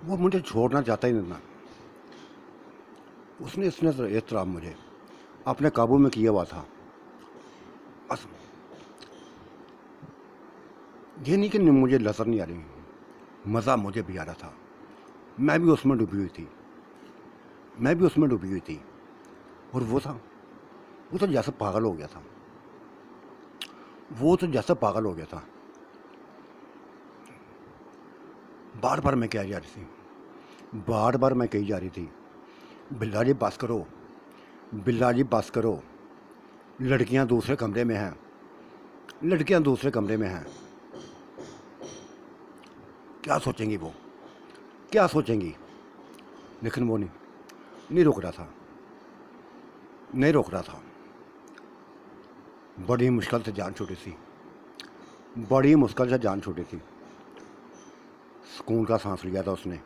वो मुझे छोड़ना चाहता ही नहीं था। उसने इसने इस तरह मुझे अपने काबू में किया हुआ था। बस ये नहीं कि मुझे लजर नहीं आ रही, मज़ा मुझे भी आ रहा था। मैं भी उसमें डूबी हुई थी, मैं भी उसमें डूबी हुई थी। और वो तो जैसे पागल हो गया था, वो तो जैसे पागल हो गया था। बार बार मैं कह जा रही थी, बार बार मैं कही जा रही थी, बिल्ला जी बस करो, बिल्ला जी बस करो, लड़कियां दूसरे कमरे में हैं, लड़कियां दूसरे कमरे में हैं। क्या सोचेंगी वो, क्या सोचेंगी? लेकिन वो नहीं रोक रहा था, नहीं रोक रहा था। बड़ी मुश्किल से जान छूटी थी, बड़ी मुश्किल से जान छूटी थी। सुकून का सांस लिया था उसने,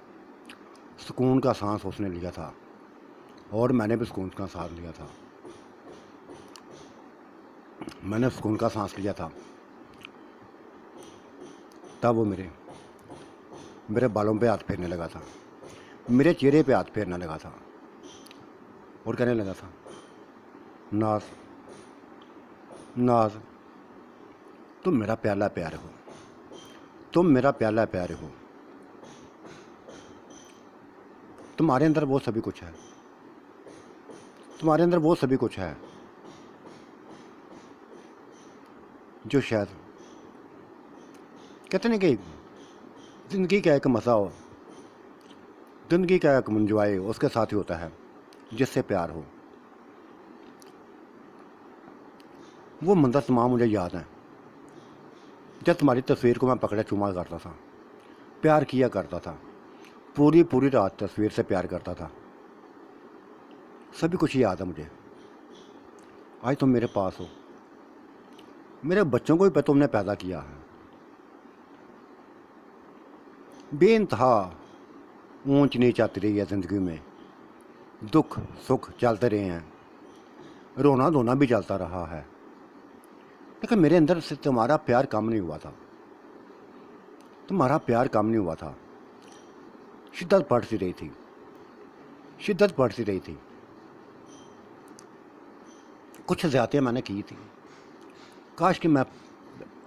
सुकून का सांस उसने लिया था, और मैंने भी सुकून का सांस लिया था। मैंने सुकून का सांस लिया था। तब वो मेरे मेरे बालों पे हाथ फेरने लगा था, मेरे चेहरे पे हाथ फेरने लगा था, और कहने लगा था, नाज, नाज, तुम मेरा प्याला प्यार हो, तुम मेरा प्याला प्यार हो। तुम्हारे अंदर वो सभी कुछ है, तुम्हारे अंदर वो सभी कुछ है जो शायद कहते नहीं कि ज़िंदगी का एक मज़ा हो, ज़िंदगी का एक मंजवाए उसके साथ ही होता है जिससे प्यार हो। वो मंजर तमाम मुझे याद है जब तुम्हारी तस्वीर को मैं पकड़े चूमा करता था, प्यार किया करता था, पूरी पूरी रात तस्वीर से प्यार करता था। सभी कुछ याद है मुझे। आज तुम मेरे पास हो, मेरे बच्चों को भी तुमने पैदा किया है। बेइंतहा ऊंच नीच आती रही है ज़िंदगी में, दुख सुख चलते रहे हैं, रोना धोना भी चलता रहा है, लेकिन मेरे अंदर से तुम्हारा प्यार कम नहीं हुआ था, तुम्हारा प्यार कम नहीं हुआ था। शिद्दत बढ़ती रही थी, शिद्दत बढ़ती रही थी। कुछ ज़्यादतियाँ मैंने की थी, काश कि मैं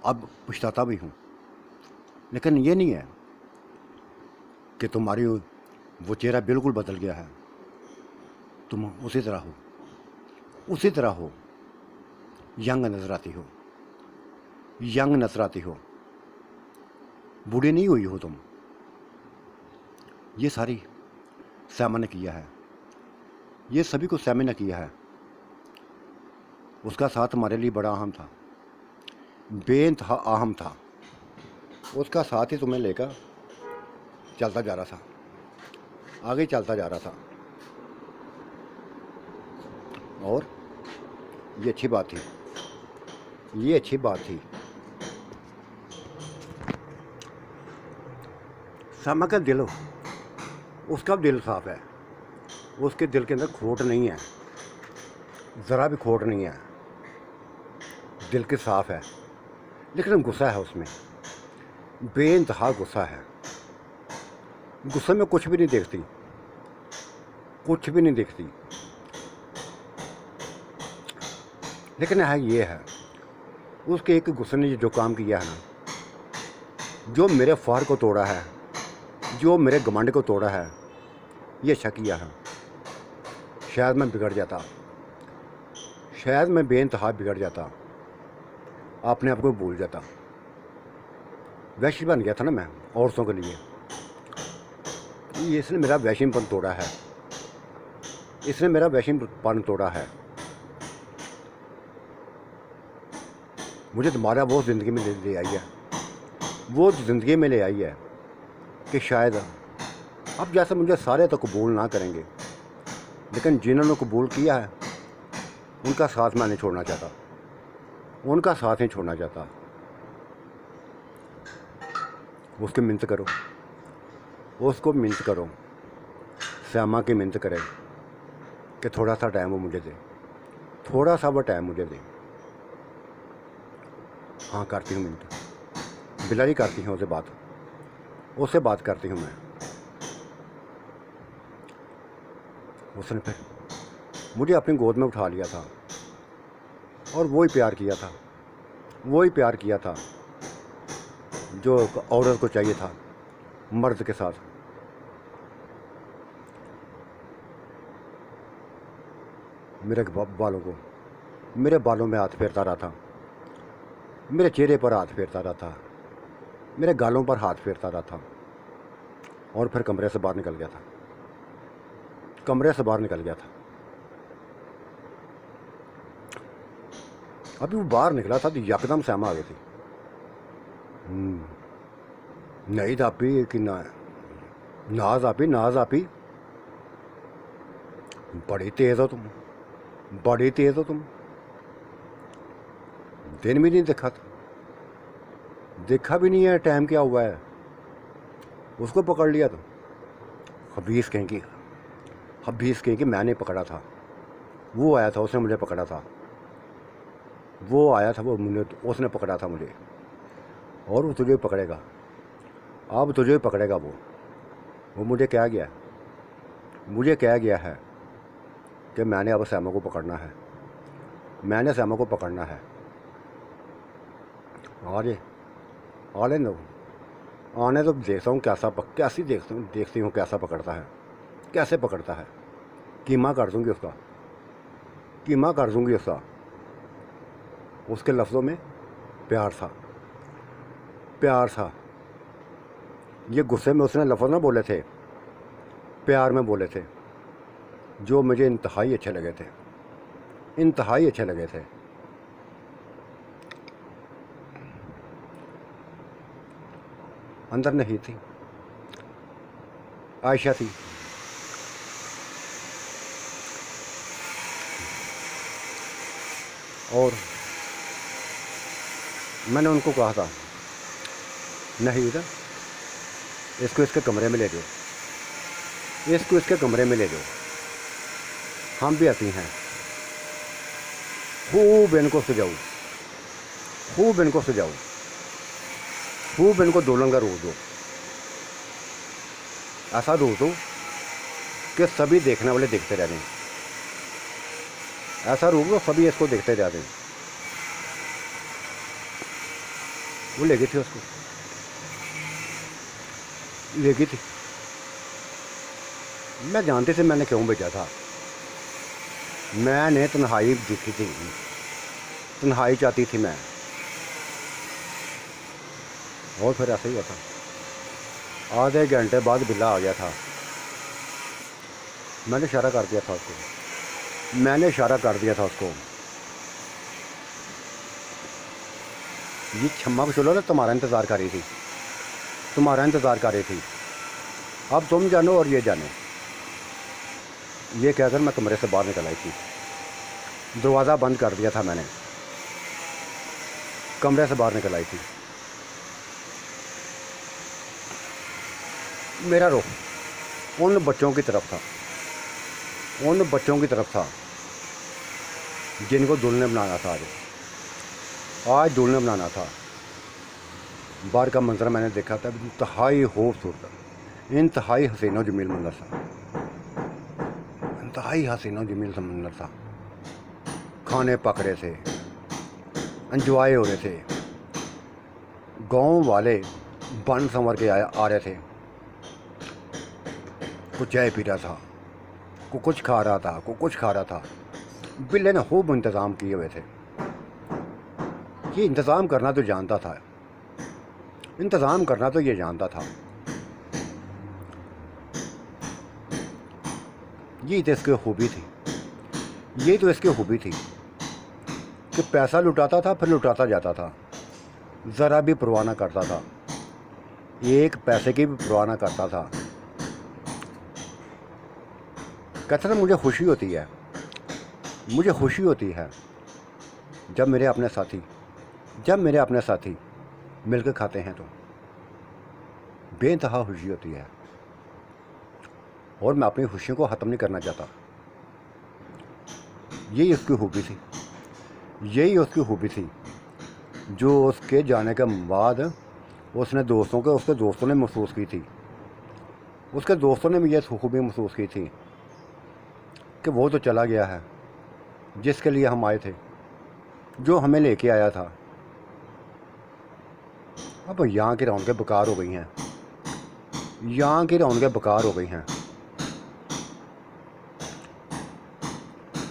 अब पछताता भी हूँ, लेकिन ये नहीं है कि तुम्हारी वो चेहरा बिल्कुल बदल गया है। तुम उसी तरह हो, उसी तरह हो, यंग नजर आती हो, यंग नजर आती हो, बूढ़ी नहीं हुई हो तुम। ये सारी सैमा ने किया है, ये सभी को सैमा ने किया है। उसका साथ हमारे लिए बड़ा अहम था, बेइंतहा अहम था। उसका साथ ही तुम्हें लेकर चलता जा रहा था, आगे चलता जा रहा था, और ये अच्छी बात थी, ये अच्छी बात थी। सैमा का दिल, उसका दिल साफ है, उसके दिल के अंदर खोट नहीं है, ज़रा भी खोट नहीं है, दिल के साफ है, लेकिन गुस्सा है उसमें, बेइंतहा गुस्सा है। गुस्से में कुछ भी नहीं देखती, कुछ भी नहीं देखती, लेकिन है ये है, उसके एक गुस्से ने जो काम किया है ना, जो मेरे फ़ख्र को तोड़ा है, जो मेरे घमंड को तोड़ा है, ये अच्छा किया है। शायद मैं बिगड़ जाता, शायद मैं बेइंतहा बिगड़ जाता, अपने आप को भूल जाता। वैश्य बन गया था ना मैं औरतों के लिए। इसने मेरा वैश्यपन तोड़ा है, इसने मेरा वैश्यपन तोड़ा है। मुझे तुम्हारा वो ज़िंदगी में ले आई है, वो ज़िंदगी में ले आई है कि शायद अब जैसे मुझे सारे तो कबूल ना करेंगे, लेकिन जिन्होंने कबूल किया है उनका साथ मैं नहीं छोड़ना चाहता, उनका साथ नहीं छोड़ना चाहता। उसकी मिन्नत करो, उसको मिन्नत करो, सैमा की मिन्नत करे कि थोड़ा सा टाइम वो मुझे दे, थोड़ा सा वो टाइम मुझे दे। हाँ करती हूँ मिन्नत, बिलारी करती हूँ उससे बात करती हूँ मैं। उसने फिर मुझे अपनी गोद में उठा लिया था और वही प्यार किया था, वही प्यार किया था जो औरत को चाहिए था मर्द के साथ। मेरे बालों में हाथ फेरता रहा था, मेरे चेहरे पर हाथ फेरता रहा था, मेरे गालों पर हाथ फेरता रहा था और फिर कमरे से बाहर निकल गया था, कमरे से बाहर निकल गया था। अभी वो बाहर निकला था तो यकदम श्यामा आ गई थी। नहीं आपी कि नाज आपी बड़ी तेज हो तुम, बड़ी तेज हो तुम। दिन भी नहीं देखा था, देखा भी नहीं है टाइम क्या हुआ है, उसको पकड़ लिया तो हबीस कहेंगी मैंने पकड़ा था, वो आया था उसने मुझे पकड़ा था, वो आया था उसने पकड़ा था मुझे, और वो तुझे पकड़ेगा, अब तुझे पकड़ेगा वो मुझे कह गया है कि मैंने अब श्यामा को पकड़ना है, मैंने श्यामा को पकड़ना है। आने दो, आने तो देखता हूँ कैसी देखती हूँ कैसा पकड़ता है, कैसे पकड़ता है। कीमा कर दूँगी उसका। उसके लफ्ज़ों में प्यार था। ये गुस्से में उसने लफ्ज़ ना बोले थे, प्यार में बोले थे, जो मुझे इंतहाई अच्छे लगे थे। अंदर नहीं थी, आयशा थी। और मैंने उनको कहा था, नहीं बेटा इसको इसके कमरे में ले जाओ, हम भी आती हैं, खूब इनको सजाओ, खूब इनको दोलन का रोज़ दो, ऐसा रोज़ दो कि सभी देखने वाले देखते रह दें, ऐसा रोज़ दो सभी इसको देखते रह दें। वो ले गई थी उसको, मैं जानती थी मैंने क्यों भेजा था। मैंने तन्हाई देखी थी, तन्हाई चाहती थी मैं, और फिर ऐसा ही हुआ था। आधे घंटे बाद बिल्ला आ गया था, मैंने इशारा कर दिया था उसको, ये छम्मा को चलो ना तुम्हारा इंतज़ार कर रही थी, अब तुम जानो और ये जाने। ये कहकर मैं कमरे से बाहर निकल आई थी, दरवाज़ा बंद कर दिया था मैंने, कमरे से बाहर निकल आई थी। मेरा रुख उन बच्चों की तरफ था जिनको दुल्हन बनाना था, आज दुल्हन बनाना था। बाहर का मंजर मैंने देखा था, इंतहाई खूबसूरत, इंतहाई हसीनो जमील मंजर था। खाने पक रहे थे, एंजॉय हो रहे थे, गांव वाले बन संवर के आ रहे थे, कुछ चाय पी रहा था, को कुछ खा रहा था। बिल्ले ने खूब इंतज़ाम किए हुए थे। ये इंतज़ाम करना तो जानता था, ये जानता था। ये तो इसकी खूबी थी कि पैसा लुटाता था फिर लुटाता जाता था, ज़रा भी परवाह ना करता था, एक पैसे की भी परवाह ना करता था। कहता था मुझे खुशी होती है जब मेरे अपने साथी मिलकर खाते हैं तो बेइंतहा खुशी होती है, और मैं अपनी खुशियों को ख़त्म नहीं करना चाहता। यही उसकी खूबी थी जो उसके जाने के बाद उसके दोस्तों ने महसूस की थी। उसके दोस्तों ने भी यह खूबी महसूस की थी कि वो तो चला गया है जिसके लिए हम आए थे, जो हमें लेके आया था। अब यहाँ की रौनकें बेकार हो गई हैं, यहाँ की रौनकें बेकार हो गई हैं।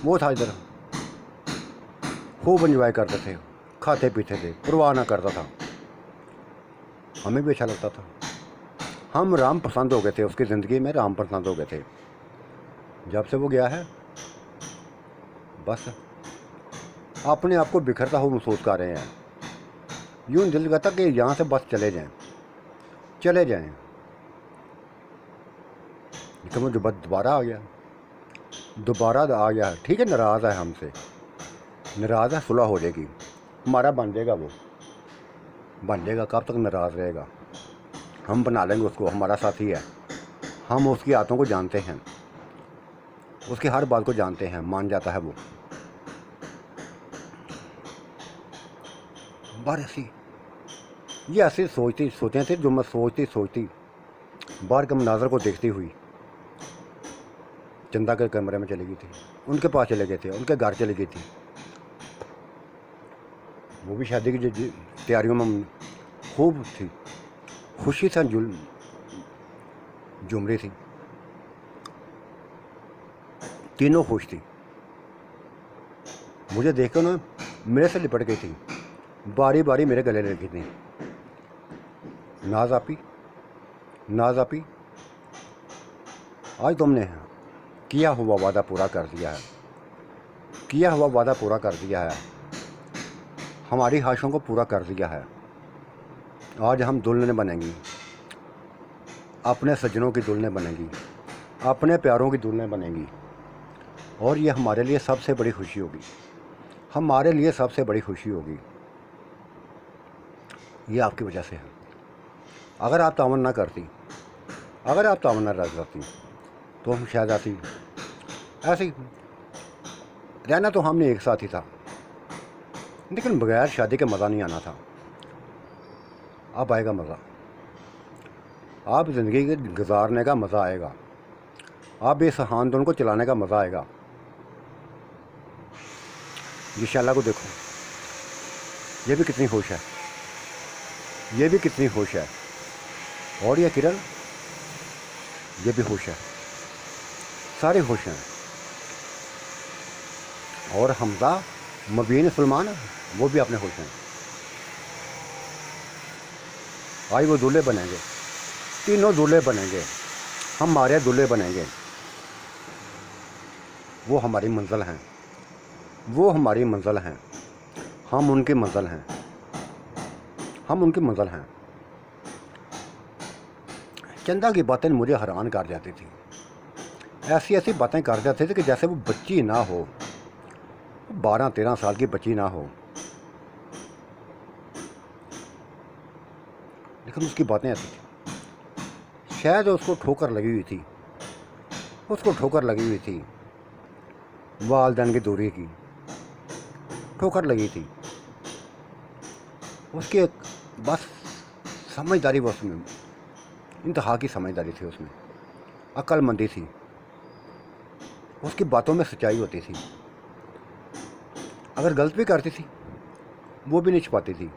वो था इधर, खूब एंजॉय करते थे, खाते पीते थे, परवाह ना करता था, हमें भी अच्छा लगता था। हम राम पसंद हो गए थे, उसकी ज़िंदगी में राम पसंद हो गए थे। जब से वो गया है बस अपने आप को बिखरता हुआ महसूस कर रहे हैं। यूँ दिल कहता कि यहाँ से बस चले जाएं, चले जाएं। लेकिन वो दोबारा आ गया, दोबारा आ गया। ठीक है, नाराज़ है हमसे, नाराज़ है, सुलह हो जाएगी, हमारा बन जाएगा, वो बन जाएगा। कब तक नाराज़ रहेगा? हम बना लेंगे उसको, हमारा साथी है, हम उसकी आदतों को जानते हैं, उसकी हर बात को जानते हैं, मान जाता है वो। बार ऐसी ये ऐसे सोचते थे जो मैं सोचती बाहर के मनाजर को देखती हुई चंदा के कमरे में चली गई थी, उनके पास चले गए थे, उनके घर चली गई थी। वो भी शादी की तैयारियों में खूब थी, खुशी से झूम रही थी, तीनों खुश थी। मुझे देखकर ना मेरे से लिपट गई थी, बारी बारी मेरे गले लगी थी। नाज आपी, नाज आपी, आज तुमने किया हुआ वादा पूरा कर दिया है, किया हुआ वादा पूरा कर दिया है, हमारी ख्वाहिशों को पूरा कर दिया है। आज हम दुल्हन बनेंगी, अपने सज्जनों की दुल्हन बनेंगी, अपने प्यारों की दुल्हन बनेंगी। और ये हमारे लिए सबसे बड़ी खुशी होगी, हमारे लिए सबसे बड़ी खुशी होगी। ये आपकी वजह से है। अगर आप तावन ना करती, अगर आप तावन ना करती तो हम शायद आती ऐसे ही। रहना तो हमने एक साथ ही था, लेकिन बगैर शादी के मज़ा नहीं आना था। अब आएगा मज़ा, आप ज़िंदगी के गुजारने का मज़ा आएगा, आप इस खानदान को चलाने का मज़ा आएगा। ये शाला को देखो, ये भी कितनी खुश है, ये भी कितनी खुश है। और ये किरण, ये भी खुश है, सारे खुश हैं। और हमजा, मबीन, सलमान, वो भी अपने खुश हैं। आज वो दूल्हे बनेंगे, तीनों दूल्हे बनेंगे, हमारे दूल्हे बनेंगे। वो हमारी मंजिल हैं, वो हमारी मंजिल हैं, हम उनकी मंजिल हैं, हम उनकी मंजिल हैं। चंदा की बातें मुझे हैरान कर जाती थी, ऐसी ऐसी बातें कर जाते थे कि जैसे वो बच्ची ना हो, 12-13 साल की बच्ची ना हो। लेकिन उसकी बातें ऐसी थी, शायद उसको ठोकर लगी हुई थी, उसको ठोकर लगी हुई थी, वालिदैन की दूरी की ठोकर लगी थी। उसकी एक बस समझदारी, वो उसमें इंतहा की समझदारी थी, उसमें अक्लमंदी थी, उसकी बातों में सच्चाई होती थी। अगर गलत भी करती थी वो भी नहीं छुपाती थी,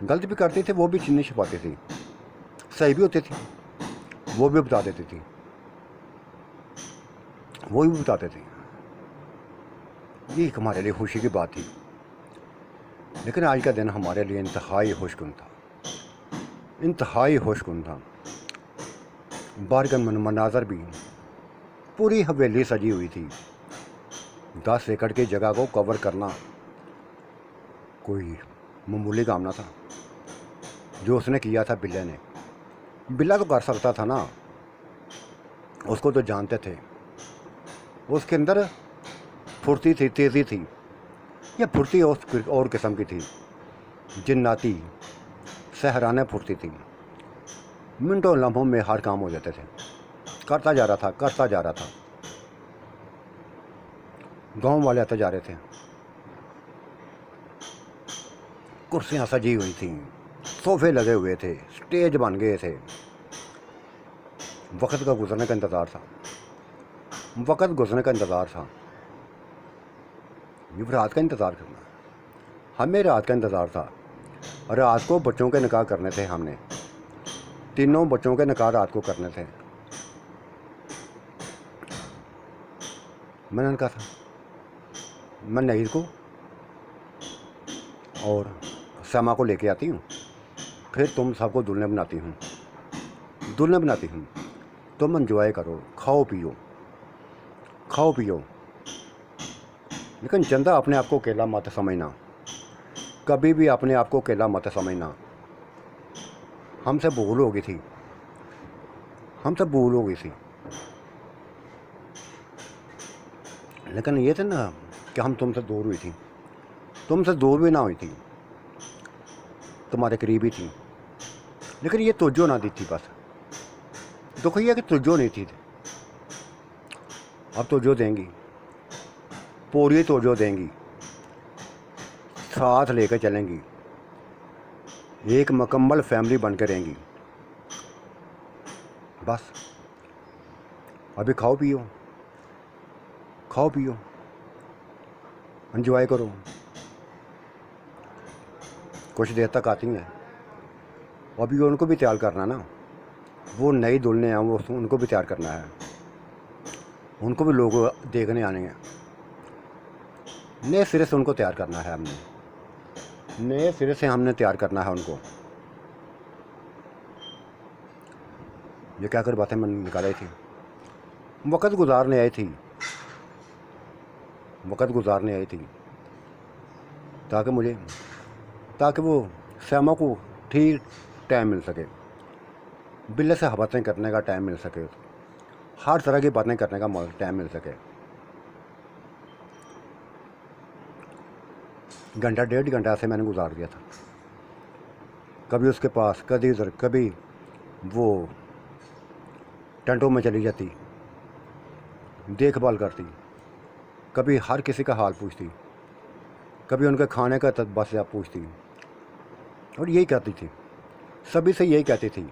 गलत भी करती थी वो भी नहीं छुपाती थी, सही भी होती थी वो भी बता देती थी, वो भी बताते थे। ये हमारे लिए खुशी की बात थी। लेकिन आज का दिन हमारे लिए इंतहाई खुशकुन था, इंतहाई खुशकुन था। बाहर का मनाजर भी, पूरी हवेली सजी हुई थी। 10 एकड़ की जगह को कवर करना कोई मामूली काम ना था। जो उसने किया था बिल्ले ने, बिल्ला तो कर सकता था ना, उसको तो जानते थे, उसके अंदर फुर्ती थी, तेज़ी थी। या फुर्ती और किस्म की थी, जिन्नाती सहराने फुर्ती थी। मिनटों लम्हों में हर काम हो जाते थे, करता जा रहा था, करता जा रहा था। गांव वाले आते जा रहे थे, कुर्सियां सजी हुई थी, सोफे लगे हुए थे, स्टेज बन गए थे। वक्त का गुजरने का इंतज़ार था। वक्त गुजरने का इंतज़ार था। ये रात का इंतज़ार करना, हमें रात का इंतज़ार था। रात को बच्चों के निकाह करने थे, हमने तीनों बच्चों के निकाह रात को करने थे। मैंने कहा था मैं नईर को और समा को लेके आती हूँ, फिर तुम सबको दुल्हन बनाती हूँ, दुल्हन बनाती हूँ। तुम एंजॉय करो, खाओ पियो, खाओ पियो, लेकिन चंदा अपने आप को अकेला मत समझना, कभी भी अपने आप को अकेला मत समझना। हमसे भूल हो गई थी, हमसे भूल हो गई थी, लेकिन ये थे ना कि हम तुमसे दूर हुई थी, तुमसे दूर भी ना हुई थी, तुम्हारे करीब ही थी, लेकिन ये तवज्जो ना दी थी। बस दुख ये कि तवज्जो नहीं थी। अब तवज्जो देंगी, पूरी तवज्जो देंगी, साथ लेकर चलेंगी, एक मुकम्मल फैमिली बन कर रहेंगी। बस अभी खाओ पियो, खाओ पियो, एंजॉय करो। कुछ देर तक आती हैं, अभी उनको भी तैयार करना ना, वो नई दुल्हनें हैं, वो उनको भी तैयार करना है, उनको भी लोग देखने आने हैं। नए सिरे से उनको तैयार करना है, हमने नए सिरे से हमने तैयार करना है उनको। ये क्या कर बातें मैंने निकाली थी, वक़्त गुजारने आई थी, वक़्त गुजारने आई थी, ताकि वो श्यामा को ठीक टाइम मिल सके, बिल्ले से बातें करने का टाइम मिल सके, हर तरह की बातें करने का टाइम मिल सके। घंटा डेढ़ घंटा ऐसे मैंने गुजार दिया था, कभी उसके पास, कभी इधर, कभी वो टेंटों में चली जाती, देखभाल करती, कभी हर किसी का हाल पूछती, कभी उनके खाने का बस आप पूछती, और यही कहती थी, सभी से यही कहती थी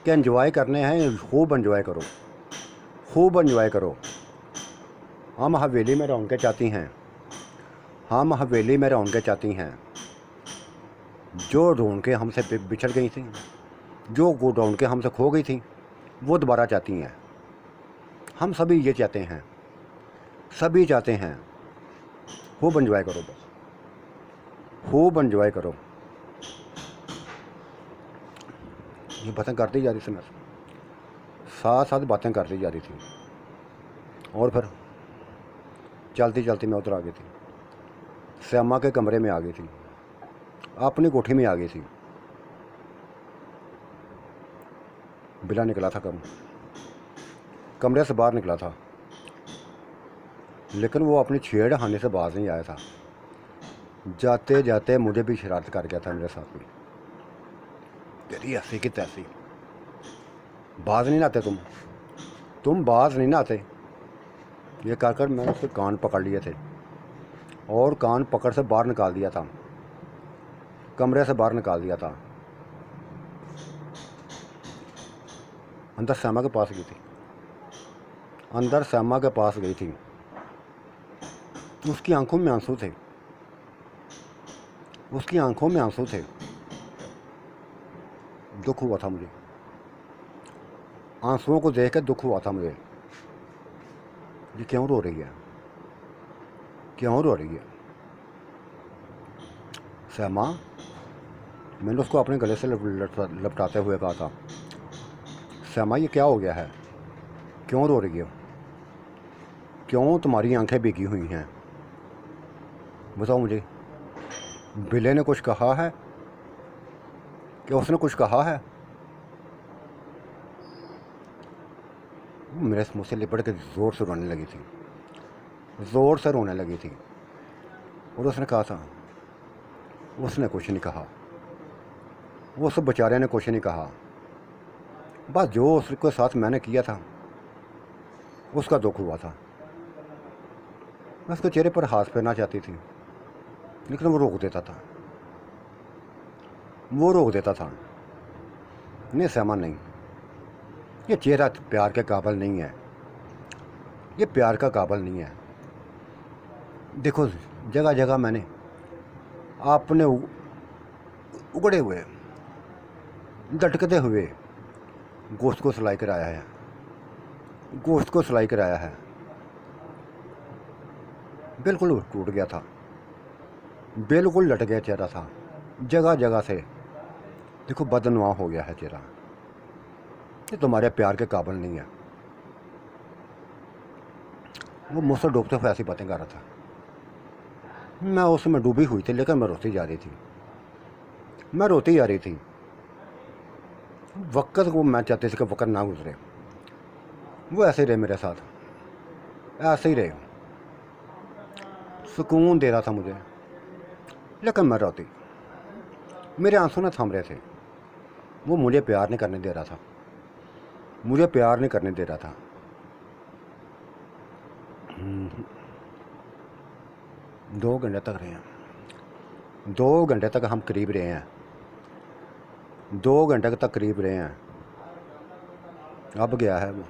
कि एंजॉय करने हैं, खूब एंजॉय करो, खूब एंजॉय करो। हम हवेली में रौनकें चाहती हैं, हम हवेली में रौनकें चाहती हैं। जो रौनकें हमसे बिछड़ गई थी, जो रौनकें हमसे खो गई थी, वो दोबारा चाहती हैं। हम सभी ये चाहते हैं, सभी चाहते हैं। खूब एंजॉय करो, बस खूब एंजॉय करो। ये बातें करती जा रही थी, मैं साथ साथ बातें करती जा रही थी, और फिर चलती चलती मैं उधर आ गई थी, श्यामा के कमरे में आ गई थी, अपनी कोठी में आ गई थी। बिला निकला था, कमरे से बाहर निकला था, लेकिन वो अपनी छेड़खानी से बाज नहीं आया था। जाते जाते मुझे भी शरारत कर गया था मेरे साथ भी, तेरी ऐसी की तैसी, बाज नहीं आते तुम बाज नहीं आते। ये कर मैंने उसके कान पकड़ लिए थे, और कान पकड़ से बाहर निकाल दिया था, कमरे से बाहर निकाल दिया था। अंदर श्यामा के पास गई थी, अंदर श्यामा के पास गई थी। उसकी आंखों में आंसू थे, उसकी आंखों में आंसू थे। दुख हुआ था मुझे, आंसुओं को देख कर दुख हुआ था मुझे। ये क्यों रो रही है, क्यों रो रही है श्यामा? मैंने उसको अपने गले से लपटाते हुए कहा था, श्यामा ये क्या हो गया है, क्यों रो रही हो, क्यों तुम्हारी आंखें भीगी हुई हैं? बताओ मुझे, बिल्ले ने कुछ कहा है, क्या उसने कुछ कहा है? मेरे मुँह से लिपट के ज़ोर से रोने लगी थी, ज़ोर से रोने लगी थी। और उसने कहा था, उसने कुछ नहीं कहा, वो उस बेचारे ने कुछ नहीं कहा। बस जो उसके साथ मैंने किया था उसका दुख हुआ था। मैं उसके चेहरे पर हाथ फेरना चाहती थी, लेकिन वो रोक देता था, वो रोक देता था। नहीं श्यामा नहीं, ये चेहरा प्यार के काबिल नहीं है, ये प्यार का काबिल नहीं है। देखो जगह जगह मैंने आपने उगड़े हुए लटकते हुए गोश्त को सिलाई कराया है, गोश्त को सिलाई कराया है, बिल्कुल टूट गया था, बिल्कुल लट गया चेहरा था, जगह जगह से देखो बदनुमा हो गया है चेहरा। ये तुम्हारे प्यार के काबिल नहीं है। वो मुझसे डूबते हुए ऐसी बातें कर रहा था। मैं उसमें डूबी हुई थी, लेकिन मैं रोती जा रही थी, मैं रोती जा रही थी। वक्त को मैं चाहती थी कि वक्त ना गुजरे, वो ऐसे ही रहे मेरे साथ, ऐसे ही रहे, सुकून दे रहा था मुझे, लेकिन मैं रोती, मेरे आंसू ना थम रहे थे। वो मुझे प्यार नहीं करने दे रहा था, मुझे प्यार नहीं करने दे रहा था। 2 घंटे तक रहे हैं, 2 घंटे तक हम करीब रहे हैं, 2 घंटे तक करीब रहे हैं। अब गया है वो,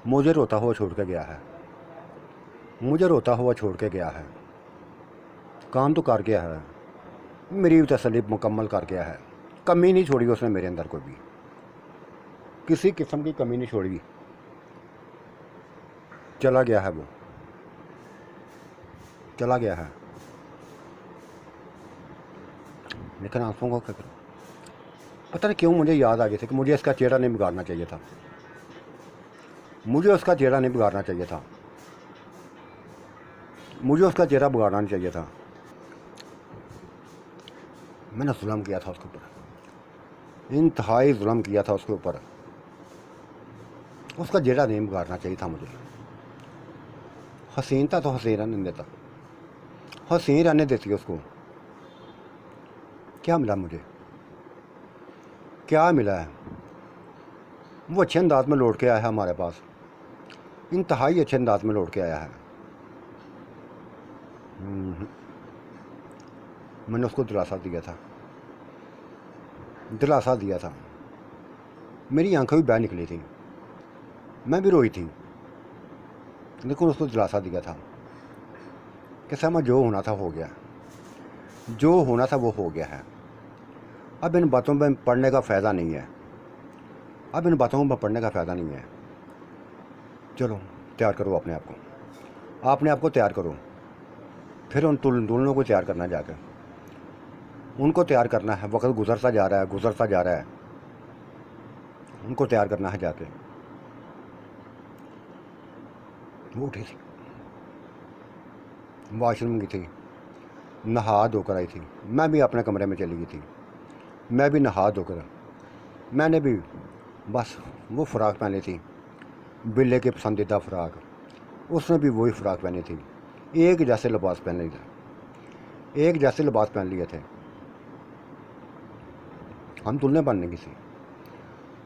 मुझे रोता हुआ छोड़ के गया है, मुझे रोता हुआ छोड़ के गया है। काम तो कर गया है, मेरी तसल्ली मुकम्मल कर गया है, कमी नहीं छोड़ी उसने मेरे अंदर, कोई भी किसी किस्म की कमी नहीं छोड़ी। चला गया है वो, चला गया है, लेकिन आंसुओं को क्या करूं? पता नहीं क्यों मुझे याद आ गई थी कि मुझे इसका चेहरा नहीं बिगाड़ना चाहिए था, मुझे उसका चेहरा नहीं बिगाड़ना चाहिए था, मुझे उसका चेहरा बिगाड़ना नहीं चाहिए था। मैंने जुल्म किया था उसके ऊपर, इंतहाई जुल्म किया था उसके ऊपर। उसका चेहरा नहीं बिगाड़ना चाहिए था मुझे। हसीन था तो हसीन रहने देता, हसीन रहने देती उसको। क्या मिला मुझे, क्या मिला है? वो अच्छे अंदाज में लौट के आया है हमारे पास, इंतहाई अच्छे अंदाज में लौट के आया है। मैंने उसको दिलासा दिया था, दिलासा दिया था। मेरी आंखें भी बह निकली थी, मैं भी रोई थी, लेकिन उसको दिलासा दिया था कि समा जो होना था हो गया, जो होना था वो हो गया है। अब इन बातों में पढ़ने का फ़ायदा नहीं है, अब इन बातों में पढ़ने का फ़ायदा नहीं है। चलो तैयार करो अपने आप को, अपने आप को तैयार करो, फिर उन दुल्हनों को तैयार करना, जाकर उनको तैयार करना है। वक्त गुजरता जा रहा है, गुजरता जा रहा है, उनको तैयार करना है जाके। वो उठी थी, वॉशरूम गई थी, नहा धोकर आई थी। मैं भी अपने कमरे में चली गई थी, मैं भी नहा धोकर, मैंने भी बस वो फ़्राक पहनी थी, बिल्ले की पसंदीदा फ़्राक, उसने भी वही फ़्राक पहनी थी। एक जैसे लिबास पहन लिए थे, एक जैसे लिबास पहन लिए थे। हम दुल्हने बनने की थी,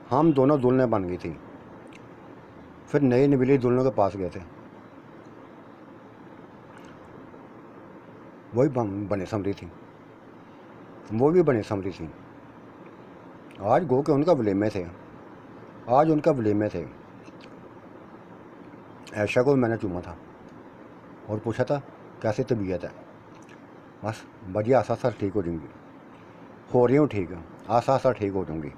हम दोनों दुल्हने बन गई थी। फिर नई नबीली दुल्हनों के पास गए थे, वही बने समरी थी, वो भी बने समरी थी। आज गो के उनका वलीमे थे, आज उनका वलीमे थे। ऐशा को मैंने चूमा था और पूछा था कैसी तबीयत है। बस बढ़िया, आसा आसा ठीक हो जाऊंगी, हो रही हूँ ठीक, आसा आसा ठीक हो जाऊंगी।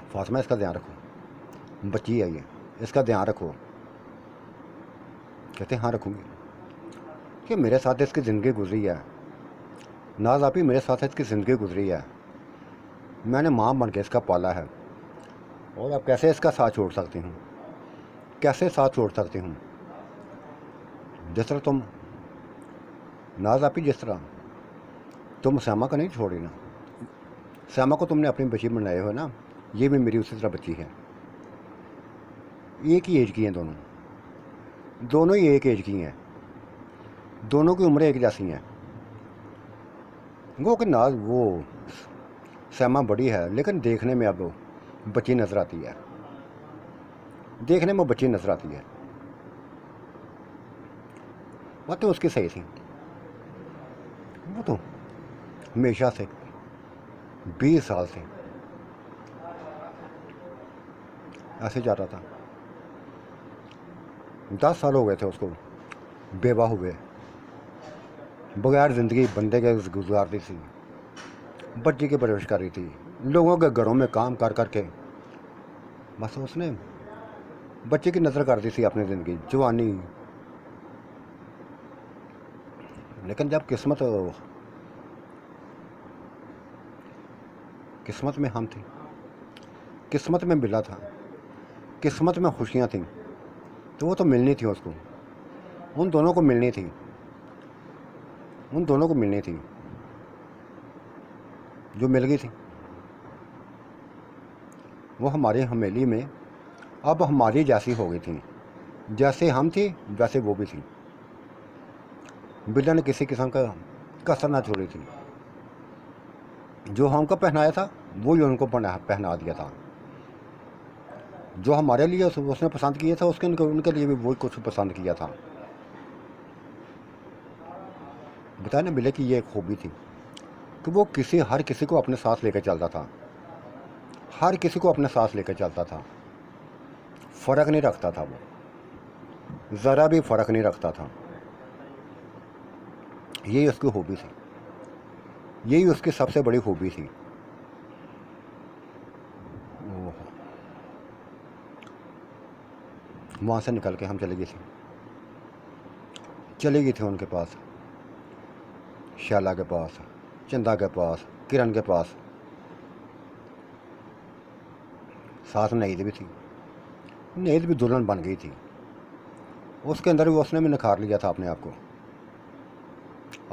फातिमा इसका ध्यान रखो, बच्ची आई है, इसका ध्यान रखो। कहते हाँ रखूँगी, कि मेरे साथ इसकी ज़िंदगी गुजरी है, नाज आपी मेरे साथ इसकी ज़िंदगी गुजरी है, मैंने माँ बन के इसका पाला है, और अब कैसे इसका साथ छोड़ सकती हूँ, कैसे साथ छोड़ सकती हूँ? जिस तरह तुम नाज आपी, जिस तरह तुम श्यामा को नहीं छोड़ी ना, श्यामा को तुमने अपनी बच्ची बनाए हो ना, ये भी मेरी उसी तरह बच्ची है। एक ही एज की हैं दोनों, दोनों ही एक एज की हैं, दोनों की उम्रें एक जैसी हैं। वो कि नाज वो श्यामा बड़ी है, लेकिन देखने में अब बच्ची नज़र आती है, देखने में बच्ची नज़र आती है। बातें तो उसकी सही थी, वो तो हमेशा से 20 साल से ऐसे जा रहा था। 10 साल हो गए थे उसको बेवा हुए, बगैर ज़िंदगी बंदे के गुजारती थी, बच्ची की परवरिश कर रही थी, लोगों के घरों में काम कर करके बस उसने बच्चे की नज़र कर दी थी अपनी ज़िंदगी, जवानी। लेकिन जब किस्मत में हम थे, किस्मत में मिला था, किस्मत में खुशियाँ थीं, तो वो तो मिलनी थी उसको, उन दोनों को मिलनी थी, उन दोनों को मिलनी थी जो मिल गई थी। वो हमारी हवेली में अब हमारी जैसी हो गई थी, जैसे हम थी वैसे वो भी थी। बिल्ला ने किसी किस्म का कसर ना छोड़ी थी। जो हमको पहनाया था वो ही उनको पहना दिया था। जो हमारे लिए उसने पसंद किया था उसके उनके लिए भी वही कुछ पसंद किया था। बताया ना, बिल्ले की ये एक खूबी थी कि वो हर किसी को अपने साथ लेकर चलता था, हर किसी को अपने साथ लेकर चलता था, फ़र्क नहीं रखता था, वो ज़रा भी फ़र्क नहीं रखता था। यही उसकी खूबी थी, यही उसकी सबसे बड़ी खूबी थी। वहाँ से निकल के हम चले गए थे उनके पास, शाला के पास, चंदा के पास, किरण के पास, साथ नईद भी थी। नईद भी दुल्हन बन गई थी, उसके अंदर भी उसने भी निखार लिया था अपने आप को।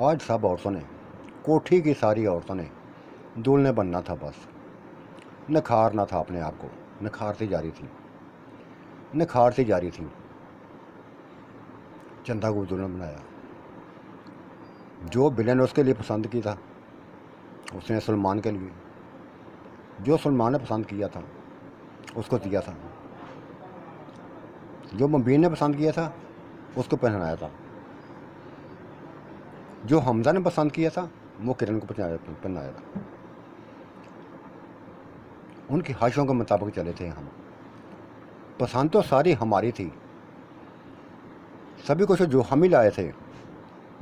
आज सब औरतों ने, कोठी की सारी औरतों ने दुल्हन बनना था, बस निखारना था अपने आप को, निखारती जा रही थी, निखारती जा रही थी। चंदा को दुल्हन बनाया, जो बिल्ला ने उसके लिए पसंद की था उसने सलमान के लिए, जो सलमान ने पसंद किया था उसको दिया था, जो मुबीन ने पसंद किया था उसको पहनाया था, जो हमजा ने पसंद किया था वो किरण को पहनाया था। उनकी ख्वाहिशों के मुताबिक चले थे हम। पसंद तो सारी हमारी थी, सभी कुछ जो हम ही लाए थे,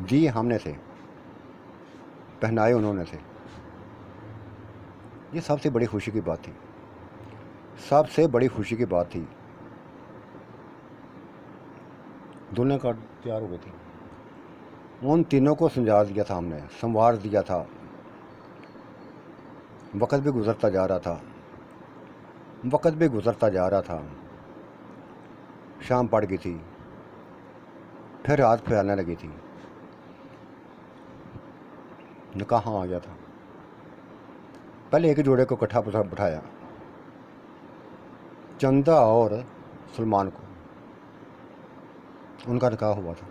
दिए हमने थे, पहनाए उन्होंने थे। ये सबसे बड़ी खुशी की बात थी, सबसे बड़ी खुशी की बात थी। दुल्हन का तैयार हो गई थी, उन तीनों को समझा दिया था हमने, संवार दिया था। वक्त भी गुजरता जा रहा था, वक्त भी गुजरता जा रहा था। शाम पड़ गई थी, फिर रात फैलने लगी थी, निकाह आ गया था। पहले एक जोड़े को इकट्ठा बिठाया, चंदा और सलमान को, उनका निकाह हुआ था।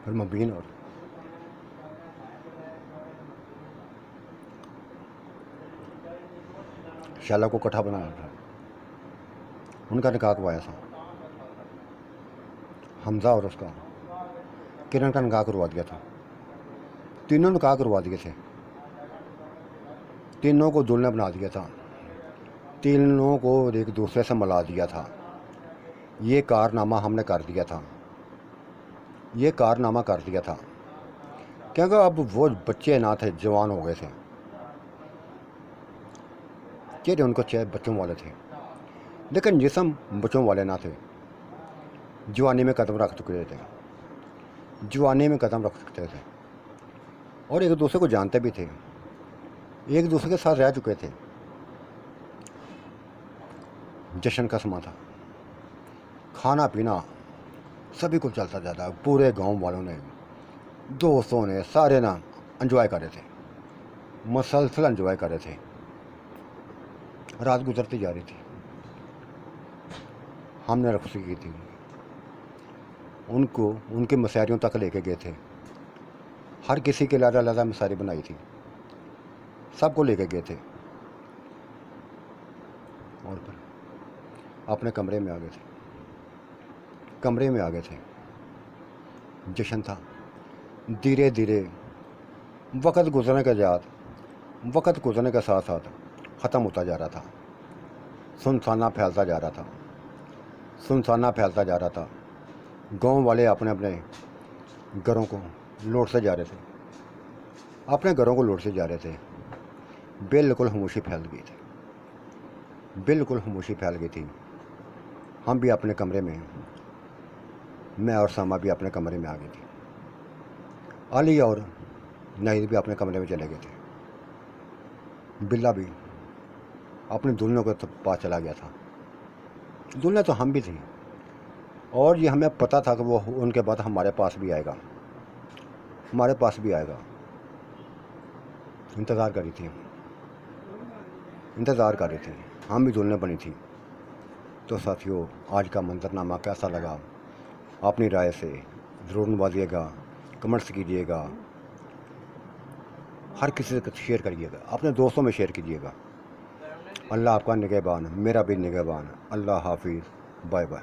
फिर मुबीन और शाला को इकट्ठा बनाया था, उनका निकाह करवाया था। हमजा और उसका किरण का निकाह करवा दिया था। तीनों निकाह करवा दिए थे, तीनों को दुल्हन बना दिया था, तीनों को एक दूसरे से मिला दिया था। ये कारनामा हमने कर दिया था, ये कारनामा कर दिया था, क्योंकि अब वो बच्चे ना थे, जवान हो गए थे। चेहरे उनको बच्चों वाले थे, लेकिन जिस्म बच्चों वाले ना थे। जवानी में कदम रख चुके थे, जवानी में कदम रख सकते थे, और एक दूसरे को जानते भी थे, एक दूसरे के साथ रह चुके थे। जश्न का समा था, खाना पीना सभी को चलता जाता, पूरे गांव वालों ने, दोस्तों ने, सारे ना एंजॉय कर रहे थे, मसलसल एंजॉय कर रहे थे। रात गुजरती जा रही थी, हमने रखसी की थी, उनको उनके मसारियों तक लेके गए थे। हर किसी के अलग अलग मसारी बनाई थी, सबको लेके गए थे, और फिर अपने कमरे में आ गए थे, कमरे में आ गए थे। जश्न था। धीरे धीरे वक्त गुजरने के साथ, वक्त गुजरने के साथ साथ ख़त्म होता जा रहा था, सुनसाना फैलता जा रहा था, सुनसाना फैलता जा रहा था। गांव वाले अपने अपने घरों को लौटते जा रहे थे, अपने घरों को लौटते जा रहे थे। बिल्कुल खामोशी फैल गई थी, बिल्कुल खामोशी फैल गई थी। हम भी अपने कमरे में, मैं और सामा भी अपने कमरे में आ गई थी। अली और नाहिद भी अपने कमरे में चले गए थे। बिल्ला भी अपने दुल्हनों के पास चला गया था। दुल्हन तो हम भी थी, और ये हमें पता था कि वो उनके बाद हमारे पास भी आएगा, हमारे पास भी आएगा। इंतज़ार कर रही थी, इंतज़ार कर रही थी, हम भी दुल्हन बनी थी। तो साथियों, आज का मंजरनामा कैसा लगा अपनी राय से ज़रूर नवाजिएगा, कमेंट्स कीजिएगा, हर किसी से शेयर करिएगा, अपने दोस्तों में शेयर कीजिएगा। अल्लाह आपका निगहबान, मेरा भी निगहबान। अल्लाह हाफिज़, बाय बाय।